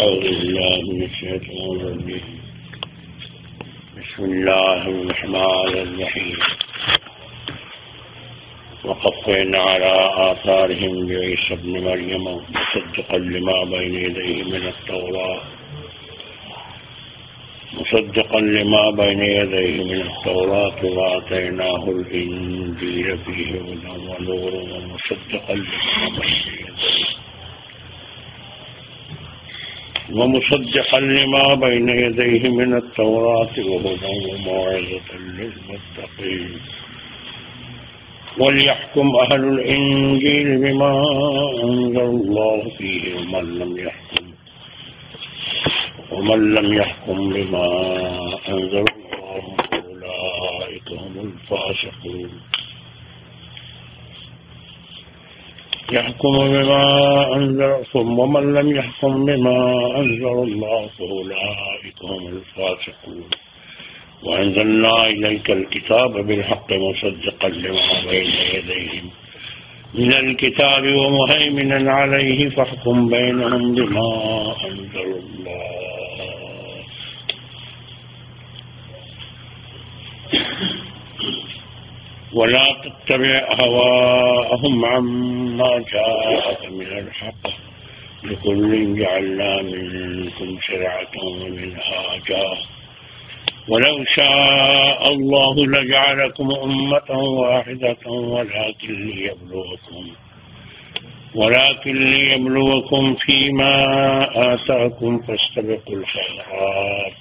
أعوذ بالله من الشيطان الرجيم بسم الله الرحمن الرحيم وقفينا على آثارهم بعيسى ابن مريم مصدقا لما بين يديه من التوراة وآتيناه الإنجيل فيه هدى ونور ومصدقا لما بين يديه من التوراة وهدى وموعظة للمتقين وليحكم أهل الإنجيل بما أنزل الله فيه ومن لم يحكم بما أنزل الله فأولئك هم الفاسقون ومن لم يحكم بما أنزل الله فأولئك هم الفاسقون وأنزلنا إليك الكتاب بالحق مصدقا لما بين يديه من الكتاب ومهيمنا عليه فاحكم بينهم بما أنزل الله ولا تتبع أهواءهم عما جاءك من الحق لكل جعلنا منكم شرعة ومنهاجا ولو شاء الله لجعلكم أمة واحدة ولكن ليبلوكم فيما آتاكم فاستبقوا الخيرات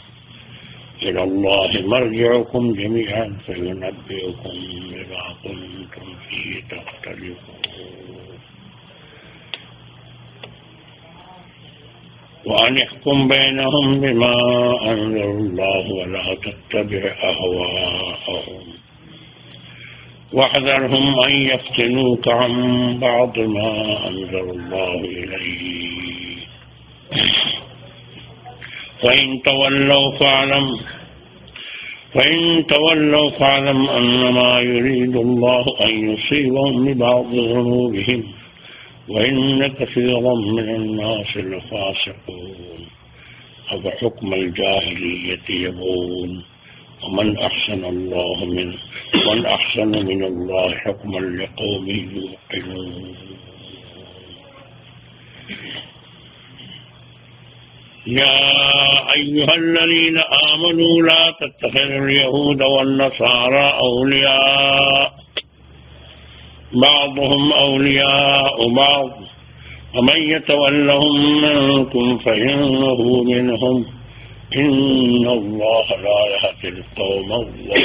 إلى الله مرجعكم جميعا فينبئكم بما كنتم فيه تختلفون وأن يحكم بينهم بما أنزل الله ولا تتبع أهواءهم واحذرهم أن يفتنوك عن بعض ما أنزل الله إليك فإن تولوا فاعلم أنما يريد الله أن يصيبهم ببعض ذنوبهم وإن كثيرا من الناس لفاسقون أفحكم الجاهلية يبغون ومن أحسن من الله حكما لقوم يوقنون يا أيها الذين آمنوا لا تتخذوا اليهود والنصارى أولياء بعضهم أولياء بعض ومن يتولهم منكم فإنه منهم إن الله لا يهدي القوم الظالمين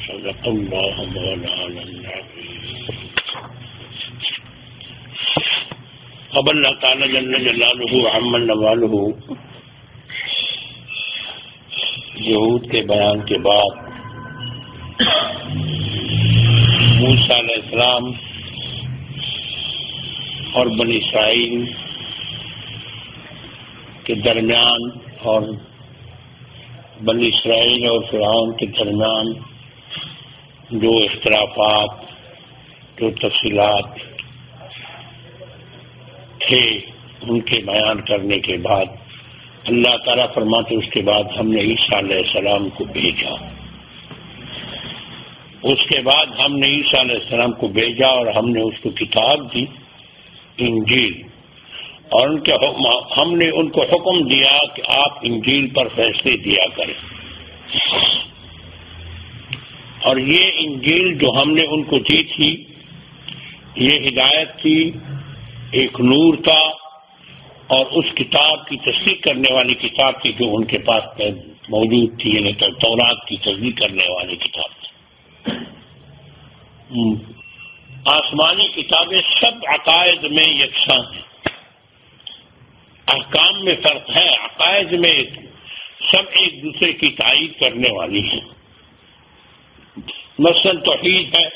صدق الله مولانا العظيم. اب اللہ تعالی جل جلالہ عمن نوالہ یہود کے بیان کے بعد موسیٰ علیہ السلام اور بنی اسرائیل کے درمیان اور بنی اسرائیل اور فرعون کے درمیان جو اختلافات جو تفصیلات تھے ان کے بیان کرنے کے بعد اللہ تعالیٰ فرماتے اس کے بعد ہم نے عیسیٰ علیہ السلام کو بھیجا. اس کے بعد ہم نے عیسیٰ علیہ السلام کو بھیجا اور ہم نے اس کو کتاب دی انجیل اور ہم نے ان کو حکم دیا کہ آپ انجیل پر فیصلے دیا کریں. اور یہ انجیل جو ہم نے ان کو دی تھی یہ ہدایت تھی، ایک نور تھا اور اس کتاب کی تصدیق کرنے والی کتاب تھی جو ان کے پاس موجود تھی، یعنی تورات کی تصدیق کرنے والی کتاب تھی. آسمانی کتابیں سب عقائد میں یکساں ہیں، احکام میں فرق ہے، عقائد میں سب ایک دوسرے کی تائید کرنے والی ہیں. مثلا توحید ہے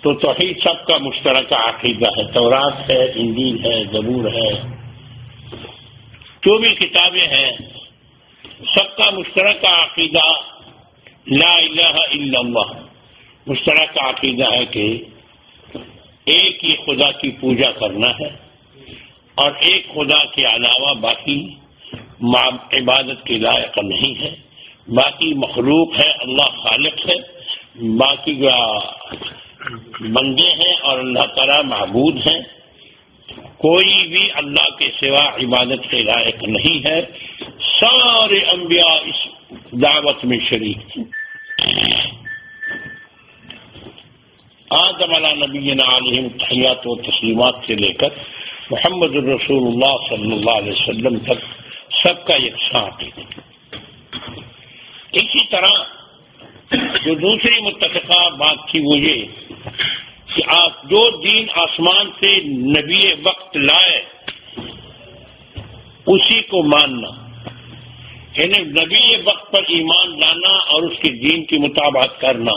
تو توحید سب کا مشترکہ عقیدہ ہے، تورات ہے، انجیل ہے، زبور ہے، جو بھی کتابیں ہیں سب کا مشترکہ عقیدہ لا الہ الا اللہ، مشترکہ عقیدہ ہے کہ ایک ہی خدا کی پوجا کرنا ہے اور ایک خدا کے علاوہ باقی عبادت کے لائق نہیں ہے، باقی مخلوق ہے، اللہ خالق ہے، باقی بندے ہیں اور اللہ تعالیٰ معبود ہیں، کوئی بھی اللہ کے سوا عبادت کے لائق نہیں ہے۔ سارے انبیاء اس دعوت میں شریک تھے۔ آدم علیہ نبینا علیہ التحیات و تسلیمات سے لے کر محمد الرسول اللہ صلی اللہ علیہ وسلم تک سب کا یکساں ہے۔ اسی طرح جو دوسری متفقہ بات تھی وہ یہ کہ آپ جو دین آسمان سے نبی وقت لائے اسی کو ماننا، یعنی نبی وقت پر ایمان لانا اور اس کے دین کی مطابقت کرنا،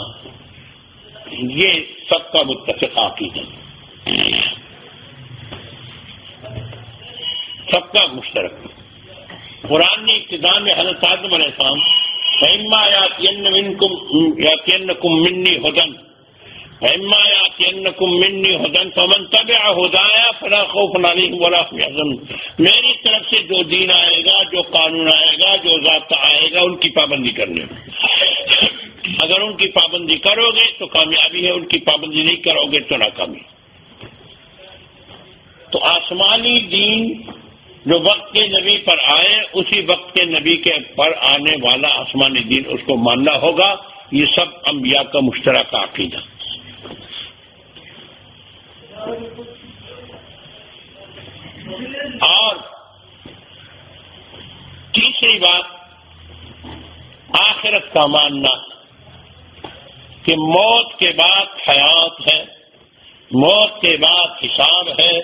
یہ سب کا متفق عقیدہ، سب کا مشترک۔ قرآن نے ابتدا میں حضرت آدم علیہ السلام فَإِمَّا يَأْتِيَنَّكُم مِّنِّي هُدًى فَإِمَّا يَأْتِيَنَّكُم مِّنِّي هُدًى فَمَن تَبِعَ هُدَايَ فَلَا خَوْفٌ عَلَيْهِمْ وَلَا هُمْ يَحْزَنُونَ، میری طرف سے جو دین آئے گا، جو قانون آئے گا، جو ضابطہ آئے گا، ان کی پابندی کرنے میں، اگر ان کی پابندی کرو گے تو کامیابی ہے، ان کی پابندی نہیں کرو گے تو ناکامی۔ تو آسمانی دین جو وقت کے نبی پر آئے اسی وقت کے نبی کے پر آنے والا آسمانی دین اس کو ماننا ہوگا، یہ سب انبیاء کا مشترک عقیدہ۔ اور تیسری بات آخرت کا ماننا کہ موت کے بعد حیات ہے، موت کے بعد حساب ہے،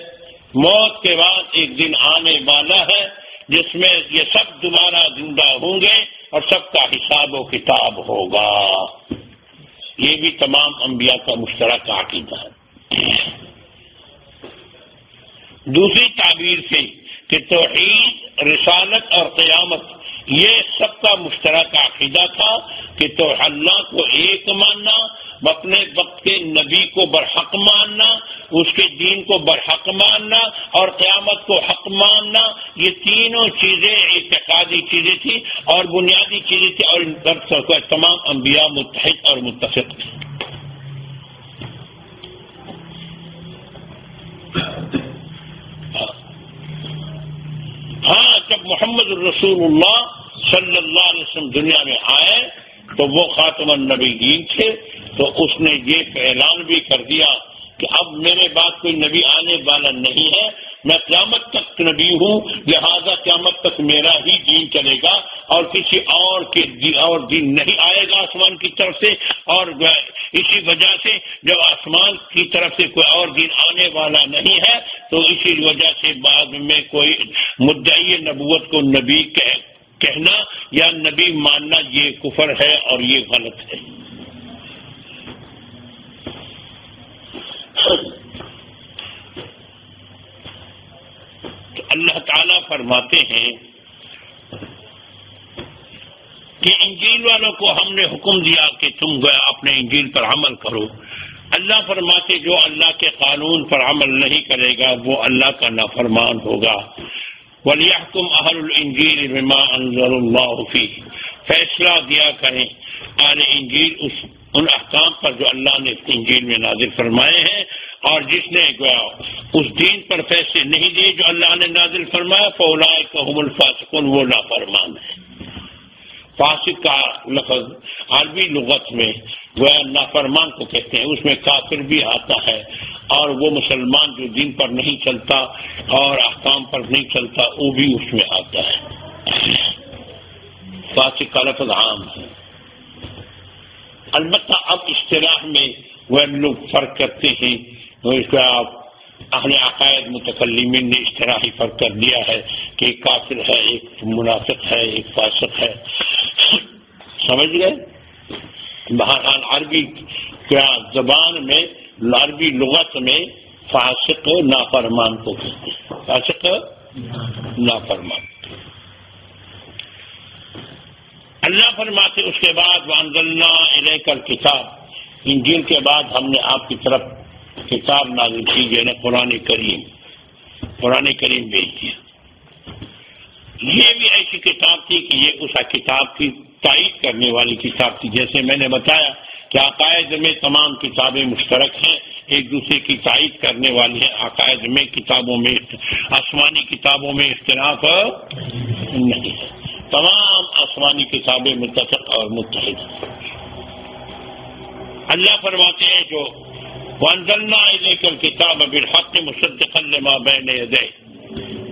موت کے بعد ایک دن آنے والا ہے جس میں یہ سب دوبارہ زندہ ہوں گے اور سب کا حساب و کتاب ہوگا۔ یہ بھی تمام انبیاء کا مشترک عقیدہ ہے۔ دوسری تعبیر سے کہ توحید، رسالت اور قیامت یہ سب کا مشترک عقیدہ تھا کہ تو اللہ کو ایک ماننا، اپنے وقت کے نبی کو برحق ماننا، اس کے دین کو برحق ماننا اور قیامت کو حق ماننا، یہ تینوں چیزیں اعتقادی چیزیں تھیں اور بنیادی چیزیں تھیں، اور ان پر تمام انبیاء متحد اور متفق تھے۔ ہاں، جب محمد الرسول اللہ صلی اللہ علیہ وسلم دنیا میں آئے تو وہ خاتم النبیین تھے، تو اس نے یہ اعلان بھی کر دیا کہ اب میرے بعد کوئی نبی آنے والا نہیں ہے، میں قیامت تک نبی ہوں، لہذا قیامت تک میرا ہی دین چلے گا اور کسی اور کے اور دین نہیں آئے گا آسمان کی طرف سے۔ اور اسی وجہ سے جب آسمان کی طرف سے کوئی اور دین آنے والا نہیں ہے تو اسی وجہ سے بعد میں کوئی مدعی نبوت کو نبی کہنا یا نبی ماننا یہ کفر ہے اور یہ غلط ہے۔ تو اللہ تعالیٰ فرماتے ہیں کہ انجیل والوں کو ہم نے حکم دیا کہ تم اپنے انجیل پر عمل کرو۔ اللہ فرماتے جو اللہ کے قانون پر عمل نہیں کرے گا وہ اللہ کا نافرمان ہوگا۔ وَلْيَحْكُمْ أَهْلُ الْإِنْجِيلِ بِمَا أَنزَلَ اللَّهُ فِيهِ، فیصلہ دیا کریں اہل انجیل ان احکام پر جو اللہ نے انجیل میں نازل فرمائے ہیں، اور جس نے اس دین پر فیصلے نہیں دیے جو اللہ نے نازل فرمایا فَأُولَٰئِكَ هُمُ الْفَاسِقُونَ، وہ نافرمان ہے۔ فاسق کا لفظ عربی لغت میں گویا نافرمان کو کہتے ہیں، اس میں کافر بھی آتا ہے، اور وہ مسلمان جو دین پر نہیں چلتا اور احکام پر نہیں چلتا وہ بھی اس میں آتا ہے۔ فاسق کا لفظ عام ہے، البتہ اب اصطلاح میں وہ لوگ فرق کرتے ہیں، اس کا اہل عقائد متکلمین نے اس طرح ہی فرق کر دیا ہے کہ ایک کافر ہے، ایک منافق ہے، ایک فاسق ہے۔ سمجھ گئے؟ بہرحال عربی کیا زبان میں، عربی لغت میں فاسق نافرمان کو کہتے ہیں، فاسق نافرمان۔ اللہ فرماتے اس کے بعد وَأَنزَلْنَا إِلَيْكَ الْكِتَابَ، انجیل کے بعد ہم نے آپ کی طرف کتاب نازل کی، یعنی قرآن کریم۔ قرآن کریم بھیج دیا. یہ بھی ایسی کتاب تھی کہ یہ اس کتاب کی تائید کرنے والی کتاب تھی. جیسے میں نے بتایا کہ عقائد میں تمام کتابیں مشترک ہیں، ایک دوسرے کی تائید کرنے والی ہیں. عقائد میں کتابوں میں آسمانی کتابوں میں اختلاف نہیں ہے، تمام آسمانی کتابیں متفق اور متحد. اللہ فرماتے ہیں جو وَأَنزَلْنَا إِلَيْكَ الْكِتَابَ بِالْحَقِّ مُصَدِّقًا لِمَا بَيْنَ يَدَيْهِ،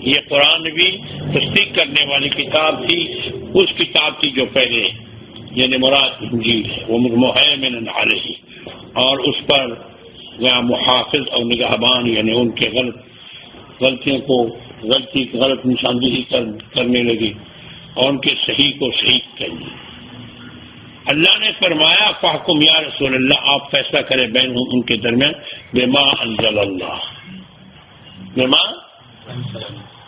یہ قرآن بھی تصدیق کرنے والی کتاب تھی اس کتاب کی جو پہلے، یعنی مراد انجیل ہے. وہ مہیمن علیہ، اور اس پر محافظ اور نگہبان، یعنی ان کے غلطیوں کو غلط نشاندہی کرنے لگے اور ان کے صحیح کو صحیح کرنے. اللہ نے فرمایا فاحکم یا رسول اللہ، آپ فیصلہ کریں بینہم ان کے درمیان، بما انزل اللہ، بما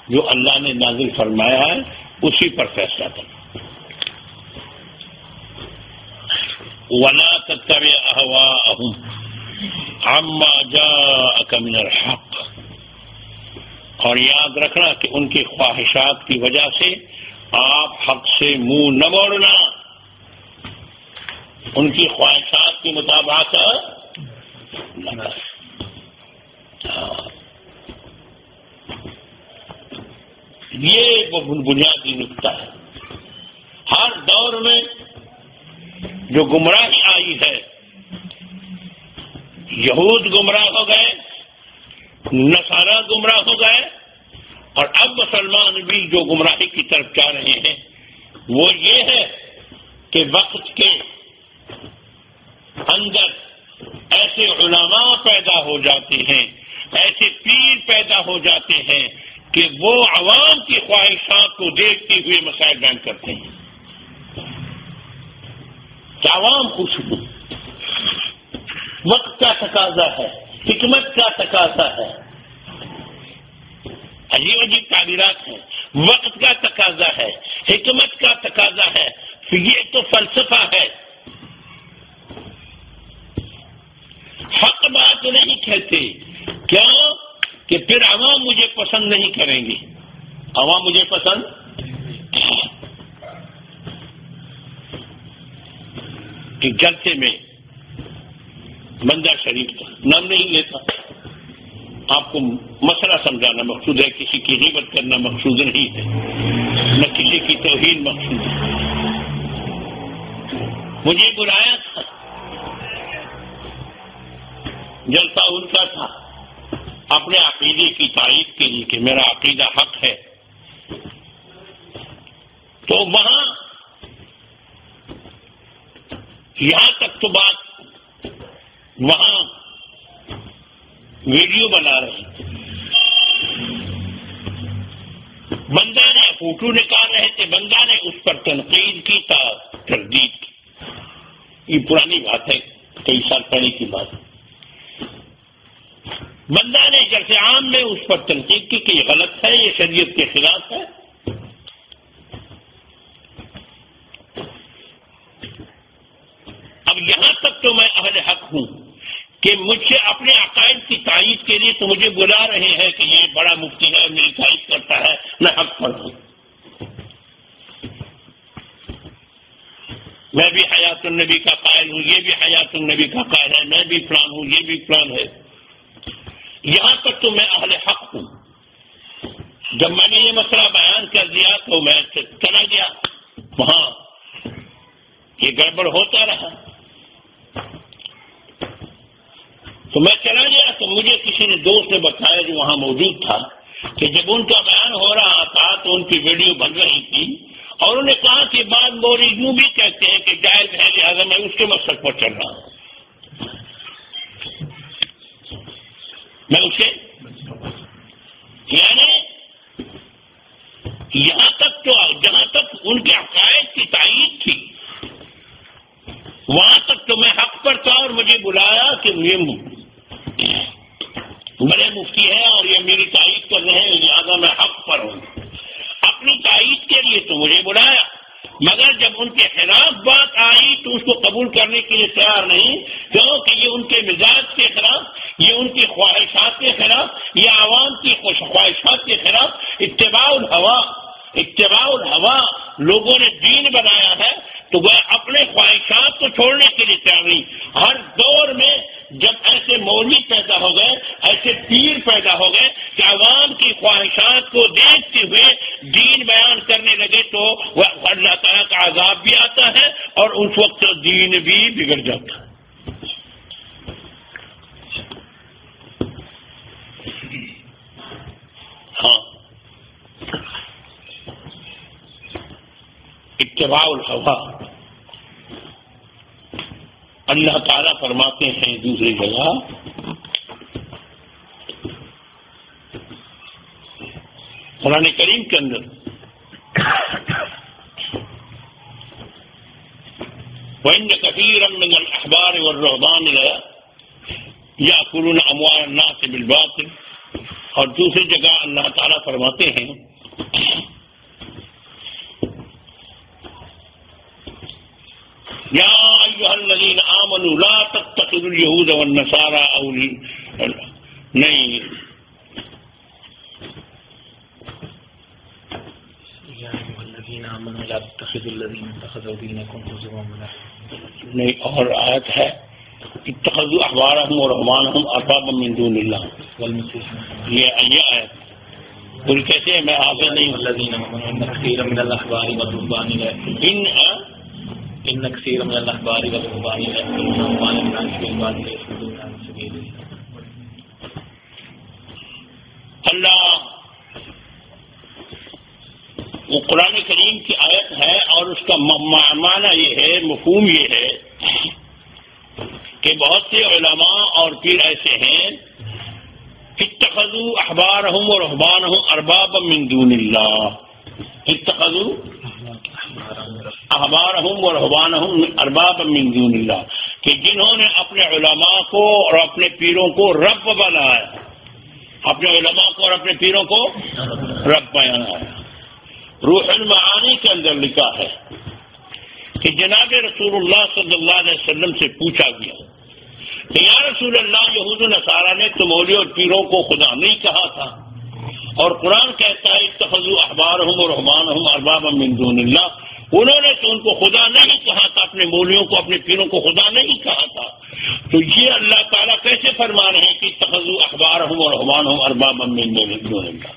جو اللہ نے نازل فرمایا ہے اسی پر فیصلہ کریں. وَلَا تَتَّبِعْ أَهْوَاءَهُمْ عَمَّا جَاءَكَ مِنَ الْحَقِّ، اور یاد رکھنا کہ ان کی خواہشات کی وجہ سے آپ حق سے منہ نہ موڑنا، ان کی خواہشات کی مطابقت نہ کریں. یہ وہ بنیادی نکتہ ہے. ہر دور میں جو گمراہی آئی ہے، یہود گمراہ ہو گئے، نصارہ گمراہ ہو گئے، اور اب مسلمان بھی جو گمراہی کی طرف جا رہے ہیں وہ یہ ہے کہ وقت کے اندر ایسے علماء پیدا ہو جاتے ہیں، ایسے پیر پیدا ہو جاتے ہیں کہ وہ عوام کی خواہشات کو دیکھتے ہوئے مسائل بیان کرتے ہیں کہ عوام خوش ہو. وقت کا تقاضا ہے، حکمت کا تقاضا ہے. عجیب عجیب تعبیرات ہیں. وقت کا تقاضا ہے، حکمت کا تقاضا ہے. یہ تو فلسفہ ہے. حق بات نہیں کہتے. کیوں؟ کہ پھر عوام مجھے پسند نہیں کریں گے. عوام مجھے پسند کہ جلسے میں بندہ شریف تھا، نام نہیں لیتا. آپ کو مسئلہ سمجھانا مقصود ہے، کسی کی غیبت کرنا مقصود نہیں ہے، نہ کسی کی توہین مقصود ہے. مجھے بلایا تھا، جلسہ ان کا تھا اپنے عقیدے کی تائید کے لیے کہ میرا عقیدہ حق ہے. تو وہاں یہاں تک تو بات، وہاں ویڈیو بنا رہے تھے، بندہ نے فوٹو نکال رہے تھے، بندہ نے اس پر تنقید کی، تردید کی. یہ پرانی بات ہے، کئی سال پہلے کی بات. بندہ نے جیسے عام میں اس پر تنقید کی کہ یہ غلط ہے، یہ شریعت کے خلاف ہے. اب یہاں تک تو میں اہل حق ہوں کہ مجھ سے اپنے عقائد کی تائید کے لیے تو مجھے بلا رہے ہیں کہ یہ بڑا مفتی ہے، میری تائید کرتا ہے، میں حق پر ہوں. میں بھی حیات النبی کا قائل ہوں، یہ بھی حیات النبی کا قائل ہے، میں بھی فلان ہوں، یہ بھی فلان ہے. یہاں تک تو میں اہل حق ہوں. جب میں نے یہ مسئلہ بیان کر دیا تو میں چلا گیا وہاں. یہ گڑبڑ ہوتا رہا تو میں چلا گیا. تو مجھے کسی نے دوست نے بتایا جو وہاں موجود تھا کہ جب ان کا بیان ہو رہا تھا تو ان کی ویڈیو بن رہی تھی، اور انہوں نے کہا کہ بعض مولوی یوں بھی کہتے ہیں کہ جائز ہے، لہٰذا میں اس کے مسلک پر چل رہا ہوں. میں اسے یعنی یہاں تک تو جہاں تک ان کے عقائد کی تائید تھی وہاں تک تو میں حق پر تھا، اور مجھے بلایا کہ یہ بڑے مفتی ہیں اور یہ میری تائید کر رہے ہیں، لہٰذا میں حق پر ہوں. اپنی تائید کے لیے تو مجھے بلایا، مگر جب ان کے خلاف بات آئی تو اس کو قبول کرنے کے لیے تیار نہیں، کیونکہ یہ ان کے مزاج کے خلاف، یہ ان کی خواہشات کے خلاف، یہ عوام کی خواہشات کے خلاف اتباع الہوا لوگوں نے دین بنایا ہے، تو وہ اپنے خواہشات کو چھوڑنے کے لیے تیار نہیں۔ ہر دور میں جب ایسے مولوی پیدا ہو گئے، ایسے پیر پیدا ہو گئے کہ عوام کی خواہشات کو دیکھتے ہوئے دین بیان کرنے لگے تو وہ اللہ تعالیٰ کا عذاب بھی آتا ہے اور اس وقت دین بھی بگڑ جاتا ہے۔ ہاں، اتباع الہوا۔ اللہ تعالیٰ فرماتے ہیں دوسری جگہ قرآن کریم کے اندر، وَإِنَّ كَثِيرًا مِّنَ الْأَحْبَارِ وَالرُّهْبَانِ لَيَأْكُلُونَ أَمْوَالَ النَّاسِ بِالْبَاطِلِ، اور دوسری جگہ اللہ تعالیٰ فرماتے ہیں یا ایھا الذین آمنوا لا تتخذوا اليہود والنصارى اولیاء، نہیں، یا ایھا الذین آمنوا لا تتخذوا الذین اتخذوا دینکم ہزوا ولعبا، نہیں، اور آیت ہے اتخذوا احبارهم ورهبانهم اربابا من دون اللہ، یہ آیت پوری کیسے ہے؟ میں حافظ نہیں۔ الذین آمنوا ان کثیرا من الاحبار والرهبان ان کثیر من الاحبار والرهبان یأکلون اموال الناس بالباطل ویصدون عن سبیل اللہ، وہ قرآن کریم کی آیت ہے اور اس کا معنی یہ ہے، مفہوم یہ ہے کہ بہت سے علماء اور پیر ایسے ہیں اتخذوا احبارهم ورهبانهم اربابا من دون اللہ، اتخذوا احبارهم ورهبانهم اربابا من دون اللہ، کہ جنہوں نے اپنے علماء کو اور اپنے پیروں کو رب بنایا، اپنے علماء کو اور اپنے پیروں کو رب بنایا۔ روح المعانی کے اندر لکھا ہے کہ جناب رسول اللہ صلی اللہ علیہ وسلم سے پوچھا گیا کہ یا رسول اللہ، یہود و نصارہ نے تو مولوی اور پیروں کو خدا نہیں کہا تھا، اور قرآن کہتا ہے اتخذوا احبارهم ورهبانهم اربابا من دون اللہ، انہوں نے تو ان کو خدا نہیں کہا تھا، اپنے مولویوں کو اپنے پیروں کو خدا نہیں کہا تھا، تو یہ اللہ تعالیٰ کیسے فرما رہے ہیں کہ اتخذوا احبارهم ورهبانهم اربابا من دون اللہ؟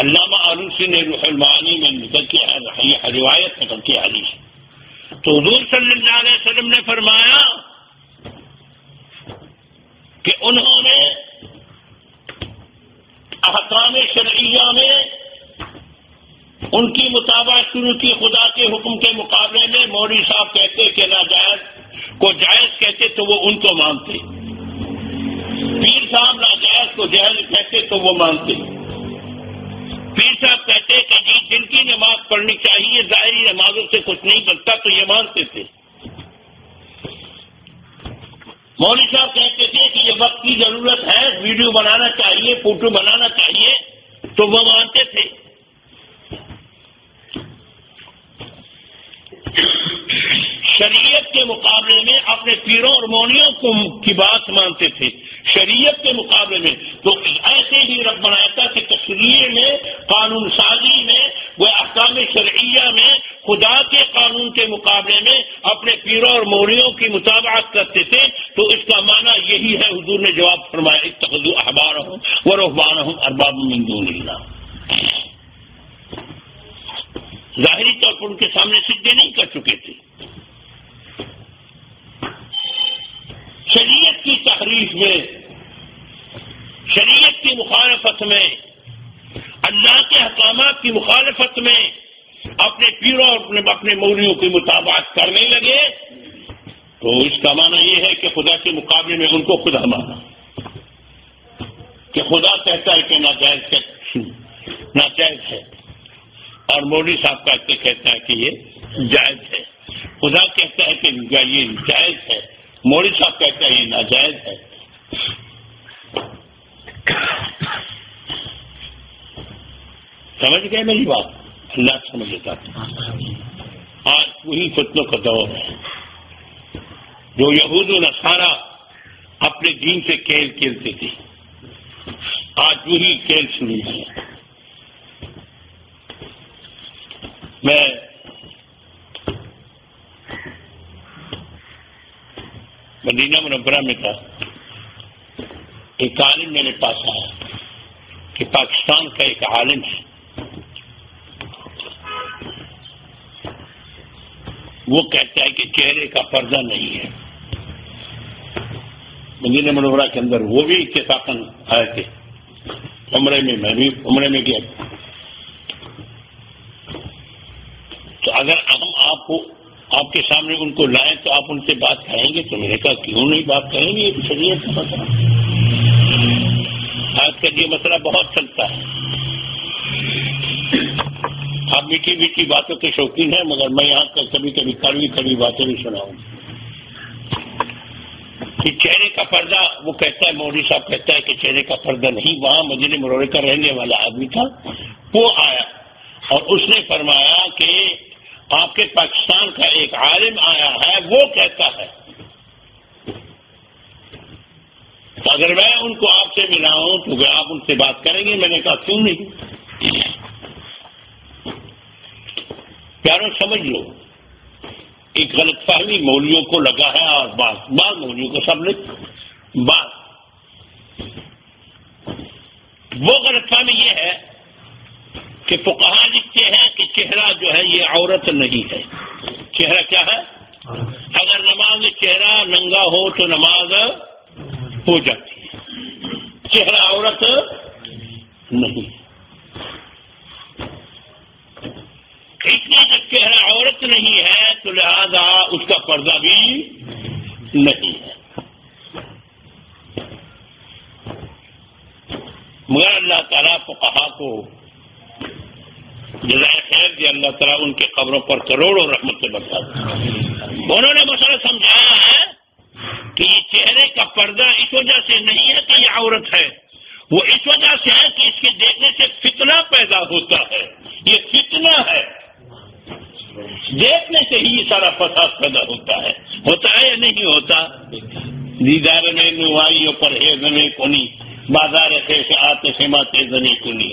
علامہ آلوسی نے روح المعانی میں نکل کے یہ روایت نکل کے حدیث، تو حضور صلی اللہ علیہ وسلم نے فرمایا کہ انہوں نے احکام شرعیہ میں ان کی مطابقت شروع کی، خدا کے حکم کے مقابلے میں مولوی صاحب کہتے کہ ناجائز کو جائز کہتے تو وہ ان کو مانتے، پیر صاحب ناجائز کو جائز کہتے تو وہ مانتے، پیر صاحب کہتے کہ جی دل کی نماز پڑھنی چاہیے، ظاہری نمازوں سے کچھ نہیں بنتا تو یہ مانتے تھے، مولوی صاحب کہتے تھے کہ یہ وقت کی ضرورت ہے، ویڈیو بنانا چاہیے، فوٹو بنانا چاہیے، تو وہ مانتے تھے۔ شریعت کے مقابلے میں اپنے پیروں اور مولویوں کی بات مانتے تھے، شریعت کے مقابلے میں تو ایسے ہی رب بناتا کہ تشریع میں، قانون سازی میں، وہ احکام شرعیہ میں خدا کے قانون کے مقابلے میں اپنے پیروں اور مولویوں کی مطابقت کرتے تھے، تو اس کا معنی یہی ہے، حضور نے جواب فرمایا اتخذوا احبارهم ورهبانهم اربابا من دون اللہ۔ ظاہری طور پر ان کے سامنے سجدے نہیں کر چکے تھے، شریعت کی تحریف میں، شریعت کی مخالفت میں، اللہ کے احکامات کی مخالفت میں اپنے پیروں اور اپنے مولویوں کی مطابقت کرنے لگے، تو اس کا معنی یہ ہے کہ خدا کے مقابلے میں ان کو خدا مانا، کہ خدا کہتا ہے کہ ناجائز ہے، اور مولوی صاحب کہتا ہے کہ یہ جائز ہے، خدا کہتا ہے کہ یہ جائز ہے، مولوی صاحب کہتا ہے یہ ناجائز ہے۔ سمجھ گئے میری بات؟ اللہ سمجھ لیتا تھا. آج وہی فتنوں کا دور ہے. جو یہود و نصارہ اپنے دین سے کھیل کھیلتے تھے، آج وہی کھیل شروع ہے. میں مدینہ منورہ میں تھا، ایک عالم میرے پاس آیا کہ پاکستان کا ایک عالم ہے، وہ کہتا ہے کہ چہرے کا پردہ نہیں ہے. مدینہ منورہ کے اندر وہ بھی اتفاقاً آئے تھے عمرے میں، میں بھی عمرے میں گیا. تو اگر ہم آپ کے سامنے ان کو لائیں تو آپ ان سے بات کریں گے؟ تو میں نے کہا کیوں نہیں بات کریں گے، یہ شریعت کا مسئلہ. آج کل یہ مسئلہ بہت چلتا ہے. آپ میٹھی میٹھی باتوں کے شوقین ہیں، مگر میں یہاں کا کبھی کبھی کڑوی باتیں بھی سناؤں. کہ چہرے کا پردہ، وہ کہتا ہے، مولوی صاحب کہتا ہے کہ چہرے کا پردہ نہیں. وہاں مدینہ منورہ کا رہنے والا آدمی تھا، وہ آیا اور اس نے فرمایا کہ آپ کے پاکستان کا ایک عالم آیا ہے، وہ کہتا ہے. تو اگر میں ان کو آپ سے ملاؤں تو وہ آپ ان سے بات کریں گے؟ میں نے کہا کیوں نہیں. پیاروں سمجھ لو، ایک غلط فہمی مولویوں کو لگا ہے، اور بعض مولویوں کو سب نے وہ غلط فہمی یہ ہے کہ فقہا لکھتے ہیں کہ چہرہ جو ہے یہ عورت نہیں ہے. چہرہ کیا ہے؟ اگر نماز میں چہرہ ننگا ہو تو نماز ہو جاتی ہے، چہرہ عورت نہیں. اس لیے جب چہرہ عورت نہیں ہے تو لہذا اس کا پردہ بھی نہیں ہے. مگر اللہ تعالیٰ فقہا کو جزائے خیر دے، اللہ تعالیٰ ان کے قبروں پر کروڑوں رحمت سے برسا دے. انہوں نے مسئلہ سمجھایا ہے کہ یہ چہرے کا پردہ اس وجہ سے نہیں ہے کہ یہ عورت ہے، وہ اس وجہ سے ہے کہ اس کے دیکھنے سے فتنہ پیدا ہوتا ہے. یہ فتنہ ہے، دیکھنے سے ہی سارا فساد پیدا ہوتا ہے. ہوتا ہے یا نہیں ہوتا؟ دیدار میں نوائیوں پر ہے زمیں کونی، بازار سے آتے سے ماتے زمیں کونی.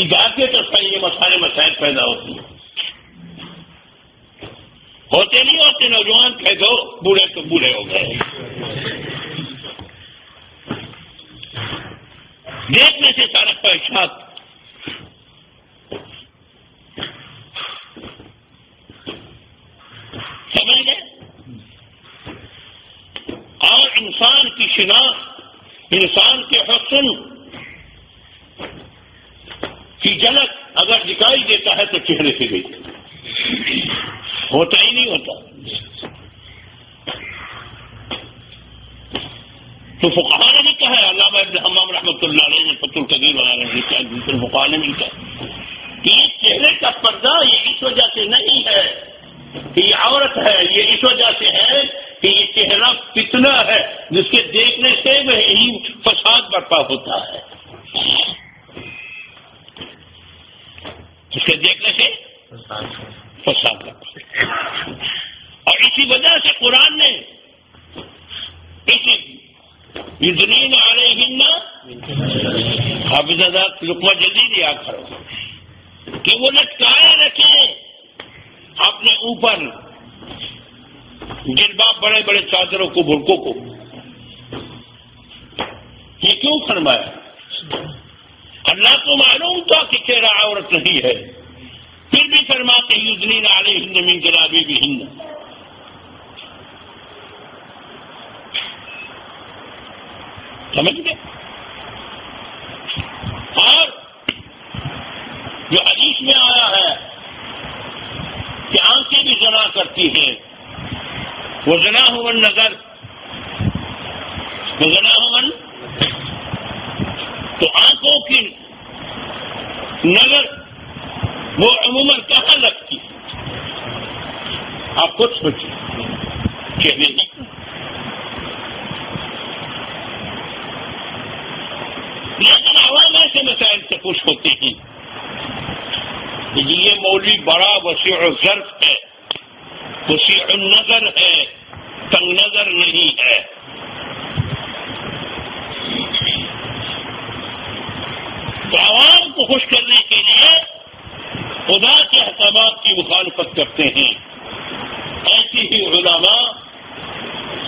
جاتے تو صحیح مسائل مسائل پیدا ہوتی ہیں. ہوتے نہیں ہوتے؟ نوجوان کہہ دو، بوڑھے تو بوڑھے ہو گئے. دیکھنے سے سارا فحشات. سمجھ گئے؟ اور انسان کی شناخت، انسان کے حسن کی جھلک اگر دکھائی دیتا ہے تو چہرے سے دیکھتا. ہوتا ہی نہیں ہوتا. تو فقہا نے بھی کہا ہے، علامہ ابن حمام رحمۃ اللہ علیہ نے فتح القدیر وغیرہ نے لکھا ہے، دوسرے فقہا نے بھی کہا کہ یہ چہرے کا پردہ یہ اس وجہ سے نہیں ہے کہ یہ عورت ہے، یہ اس وجہ سے ہے کہ یہ چہرہ فتنہ ہے جس کے دیکھنے سے وہی فساد برپا ہوتا ہے. اس کے دیکھنے سے فساد برپا ہوتا ہے. اور اسی وجہ سے قرآن نے یدنین علیہن حافظات لقمہ جلدی دیا کرو کہ وہ لٹکائے رکھیں اپنے اوپر جلباب، بڑے بڑے چادروں کو، برقعوں کو. یہ کیوں فرمایا؟ اللہ کو معلوم تھا کہ چہرہ عورت نہیں ہے، پھر بھی فرماتے یدنین علیہن من جلابیبہن. سمجھ گئے؟ اور جو حدیث میں آیا ہے کہ آنکھیں بھی زنا کرتی ہیں، وہ زنا ہون نظر، وہ زنا ہون، تو آنکھوں کی نظر وہ عموماً کہاں لگتی؟ آپ خود سوچیے. چہرے کی. لیکن عوام ایسے مسائل سے خوش ہوتے ہیں یہ مولوی بڑا وسیع الظرف ہے، وسیع النظر ہے، تنگ نظر نہیں ہے۔ تو عوام کو خوش کرنے کے لیے خدا کے احکامات کی مخالفت کرتے ہیں۔ ایسے ہی علماء،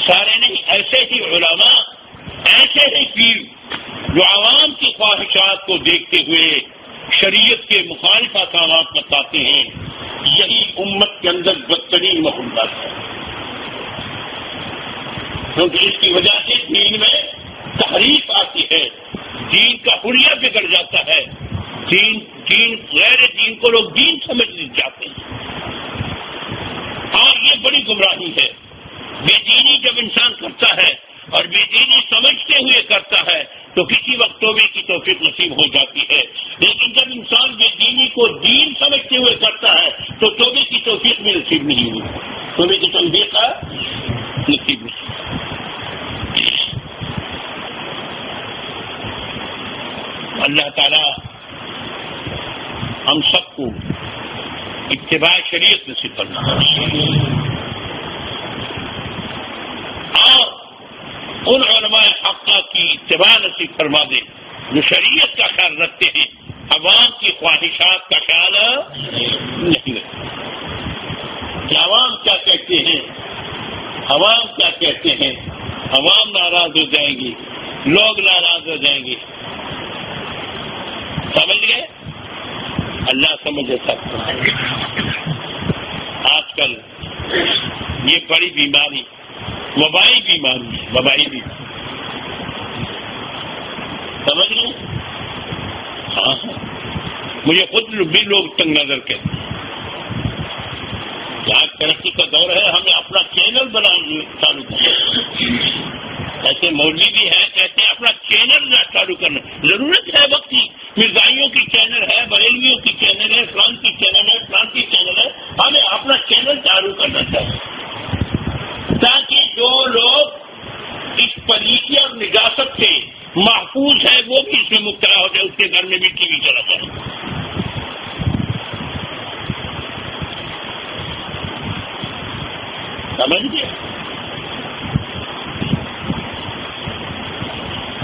سارے نہیں، ایسے ہی علماء، ایسے ہی پیر جو عوام کی خواہشات کو دیکھتے ہوئے شریعت کے مخالف احکامات بتاتے ہیں، یہی امت کے اندر بدترین محبت ہے، کیونکہ اس کی وجہ سے دین میں تحریف آتی ہے، دین کا حلیہ بگڑ جاتا ہے، دین غیر دین کو لوگ دین سمجھ جاتے ہیں، اور یہ بڑی گمراہی ہے۔ بے دینی جب انسان کرتا ہے اور بے دینی سمجھتے ہوئے کرتا ہے تو کسی وقت توبے کی توفیق نصیب ہو جاتی ہے، لیکن جب انسان بے دینی کو دین سمجھتے ہوئے کرتا ہے تو توبے کی توفیق میں نصیب نہیں ہوئی، توبے کی توفیق نصیب نہیں۔ اللہ تعالی ہم سب کو اتباع شریعت نصیب کرنا اور ان علماء حقہ کی اتباع نصیب فرما دے جو شریعت کا خیال رکھتے ہیں، عوام کی خواہشات کا خیال نہیں رکھتے۔ کہ عوام کیا کہتے ہیں، عوام کیا کہتے ہیں، عوام ناراض ہو جائیں گی، لوگ ناراض ہو جائیں گے، سمجھ گئے؟ اللہ سمجھے سب کو۔ آج کل یہ بڑی بیماری، وبائی بیماری ہے، وبائی بیماری، سمجھ گئے؟ ہاں مجھے خود بھی لوگ تنگ نظر کہتے ہیں۔ آج ترقی کا دور ہے، ہمیں اپنا چینل بنانا چالو کرنا، ایسے مولوی بھی ہے کہتے ہیں اپنا چینل چالو کرنا، ضرورت ہے وقت کی، مرزائیوں کی چینل ہے، بریلویوں کی چینل ہے، فلان کی چینل ہے، فلان کی چینل ہے، ہمیں اپنا چینل چالو کرنا چاہیے تاکہ جو لوگ اس پلیتی اور نجاست سے محفوظ ہے وہ بھی اس میں مبتلا ہو جائے، اس کے گھر میں بھی ٹی وی چلا جائے۔ سمجھ گئے؟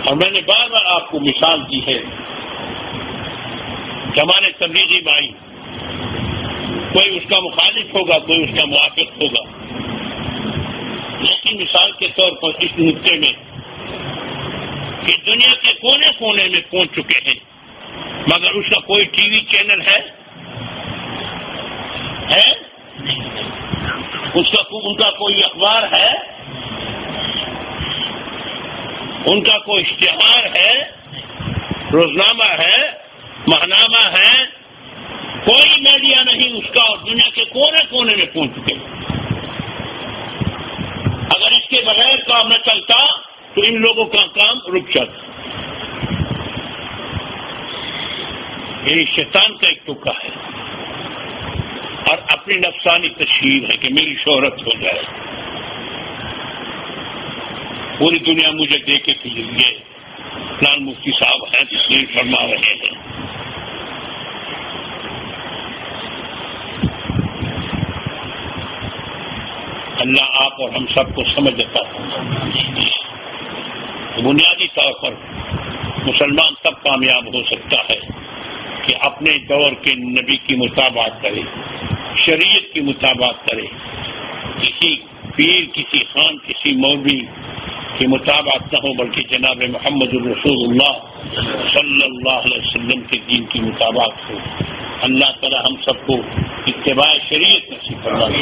اور میں نے بار بار آپ کو مثال دی ہے کہ ہمارے تبلیغی بھائی، کوئی اس کا مخالف ہوگا، کوئی اس کا موافق ہوگا، لیکن مثال کے طور پر اس نقطے میں کہ دنیا کے کونے کونے میں پہنچ چکے ہیں، مگر اس کا کوئی ٹی وی چینل ہے؟ ان کا کوئی اخبار ہے؟ ان کا کوئی اشتہار ہے، روزنامہ ہے، ماہنامہ ہے؟ کوئی میڈیا نہیں اس کا، اور دنیا کے کونے کونے میں پہنچ چکے۔ اگر اس کے بغیر کام نہ چلتا تو ان لوگوں کا کام رک جاتا۔ یہ شیطان کا ایک ٹکا ہے اور اپنی نفسانی تشہیر ہے کہ میری شہرت ہو جائے، پوری دنیا مجھے دیکھے کہ یہ فلان مفتی صاحب ہیں تقریر فرما رہے ہیں۔ اللہ آپ اور ہم سب کو سمجھ دیتا ہے۔ بنیادی طور پر مسلمان تب کامیاب ہو سکتا ہے کہ اپنے دور کے نبی کی مطابقت کرے، شریعت کی مطابقت کرے، کسی پیر، کسی خان، کسی مولوی کی مطابقت نہ ہو، بلکہ جناب محمد الرسول اللہ صلی اللہ علیہ وسلم کے دین کی مطابقت ہو۔ اللہ تعالی ہم سب کو اتباع شریعت نصیب فرما دے،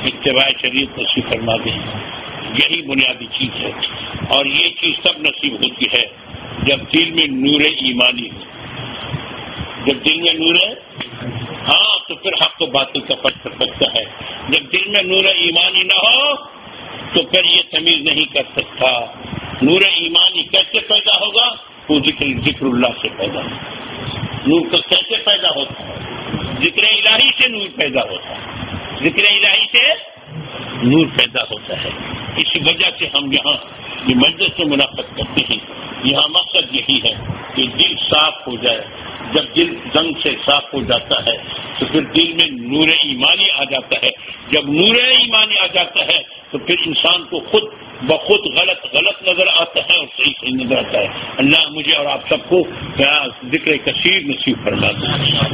اتباع شریعت نصیب فرما دے، یہی بنیادی چیز ہے۔ اور یہ چیز تب نصیب ہوتی ہے جب دل میں نور ایمانی ہو، جب دل میں نور ہے، ہاں تو پھر حق و باطل کا فرق کر سکتا ہے۔ جب دل میں نور ایمانی نہ ہو تو پھر یہ تمیز نہیں کر سکتا۔ نور ایمانی کیسے پیدا ہوگا؟ وہ ذکر اللہ سے پیدا ہوگا۔ نور کو کیسے پیدا ہوتا ہے؟ ذکر الہی سے نور پیدا ہوتا ہے، ذکر الہی سے نور پیدا ہوتا ہے۔ اسی وجہ سے ہم یہاں یہ مجلس سے منعقد کرتے ہیں، یہاں مقصد یہی ہے کہ دل صاف ہو جائے، جب دل زنگ سے صاف ہو جاتا ہے تو پھر دل میں نور ایمانی آ جاتا ہے، جب نور ایمانی آ جاتا ہے تو پھر انسان کو خود بخود غلط نظر آتا ہے اور صحیح نظر آتا ہے۔ اللہ مجھے اور آپ سب کو ذکر کثیر نصیب فرما دے۔